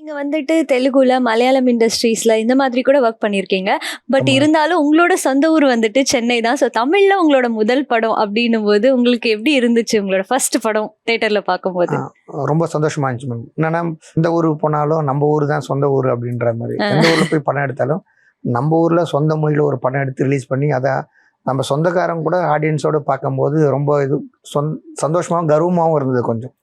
நீங்க வந்துட்டு தெலுங்குல, மலையாளம் இண்டஸ்ட்ரீஸ்ல இந்த மாதிரி கூட வொர்க் பண்ணியிருக்கீங்க. பட் ஆமாங்க. இருந்தாலும் உங்களோட சொந்த ஊர் வந்துட்டு சென்னை தான். ஸோ தமிழ்ல உங்களோட முதல் படம் அப்டின்னும்போது உங்களுக்கு எப்படி இருந்துச்சு? உங்களோட ஃபர்ஸ்ட் படம் தியேட்டர்ல ஆ பார்க்கும்போது? ரொம்ப சந்தோஷமா இருந்துச்சு மேம். என்னன்னா, எந்த ஊருக்கு போனாலும் நம்ம ஊர் தான் சொந்த ஊர் அப்படின்ற மாரி. அ எந்த ஊர்ல போய் படம் எடுத்தாலும், நம்ம ஊர்ல சொந்த மொழியில ஒரு படம் எடுத்து ரிலீஸ் பண்ணி, அத நம்ம சொந்தக்காரங்க கூட ஆடியன்ஸோட பார்க்கும்போது ரொம்ப சொந் சந்தோஷமாவும், கர்வமாவும் இருந்தது கொஞ்சம்.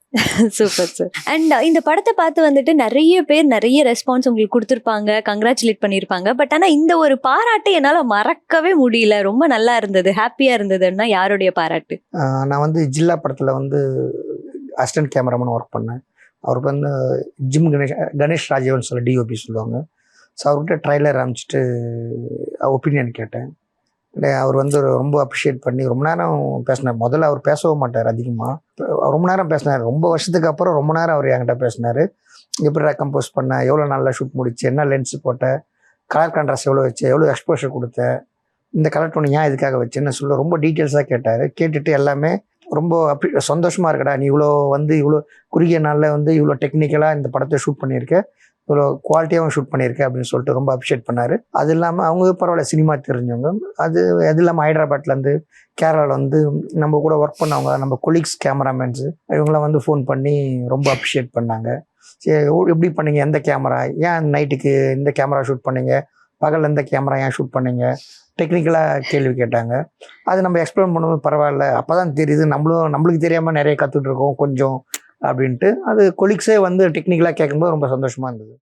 Super sir. அண்ட் இந்த படத்த பார்த்து வந்துட்டு நெறைய பேர் நெறைய ரெஸ்பான்ஸ் உங்களுக்கு குடுத்துருப்பாங்க. கங்கிராச்சுலேட் பண்ணியிருப்பாங்க. பட் ஆனா இந்த ஒரு பாராட்ட என்னால மறக்கவே முடியல. ரொம்ப நல்லா இருந்தது. ஹேப்பியா இருந்ததுன்னா யாருடைய பாராட்டு? நான் வந்து ஜில்லா படத்துல வந்து அசிஸ்டன்ட் கேமராமேனா ஒர்க் பண்ணேன். அவருக்கு வந்து ஜிம் கணேஷ் ராஜீவன் சொல்லி டிஓபி சொல்லுவாங்க. ஸோ அவர்கிட்ட ட்ரைலர் அனுப்பிச்சுட்டு ஒப்பீனியன் கேட்டேன். அவர் வந்து ரொம்ப அப்ரிஷியேட் பண்ணி ரொம்ப நேரம் பேசினார். முதல்ல அவர் பேசவும் மாட்டார் அதிகமாக. ரொம்ப நேரம் பேசினார். ரொம்ப வருஷத்துக்கு அப்புறம் ரொம்ப நேரம் அவர் என்கிட்ட பேசினார். எப்படிடா கம்போஸ் பண்ண, எவ்வளோ நாளில் ஷூட் முடிச்சு, என்ன லென்ஸ் போட்ட, கலர் கான்ட்ராஸ்ட் எவ்வளோ வச்சு, எவ்வளோ எக்ஸ்போஷர் கொடுத்த, இந்த கலர் டோன் ஏன் இதுக்காக வச்சுன்னு சொல்ல ரொம்ப டீட்டெயில்ஸாக கேட்டார். கேட்டுட்டு எல்லாமே ரொம்ப சந்தோஷமாக இருக்கடா, நீ இவ்வளோ வந்து இவ்வளோ குறுகிய நாளில் வந்து இவ்வளோ டெக்னிக்கலாக இந்த படத்தை ஷூட் பண்ணியிருக்க, இவ்வளோ குவாலிட்டியாகவும் ஷூட் பண்ணியிருக்கேன் அப்படின்னு சொல்லிட்டு ரொம்ப அப்ரிஷியேட் பண்ணார். அது இல்லாமல் அவங்க பரவாயில்ல சினிமா தெரிஞ்சவங்க. அது இல்லாமல் ஹைதராபாத்லேருந்து கேரளாவில் வந்து நம்ம கூட ஒர்க் பண்ணவங்க, நம்ம கொலீக்ஸ் கேமராமேன்ஸு இவங்களாம் வந்து ஃபோன் பண்ணி ரொம்ப அப்ரிஷியேட் பண்ணாங்க. சரி, எப்படி பண்ணீங்க, எந்த கேமரா, ஏன் நைட்டுக்கு இந்த கேமரா ஷூட் பண்ணீங்க, பகலில் இந்த கேமரா ஏன் ஷூட் பண்ணீங்க, டெக்னிக்கலாக கேள்வி கேட்டாங்க. அது நம்ம எக்ஸ்பிளைன் பண்ணும்போது பரவாயில்ல, அப்போ தான் தெரியுது நம்மளுக்கு தெரியாமல் நிறைய கற்றுட்ருக்கோம் கொஞ்சம் அப்படின்ட்டு. அது கொலீக்ஸே வந்து டெக்னிக்கலாக கேட்கும்போது ரொம்ப சந்தோஷமாக இருந்தது.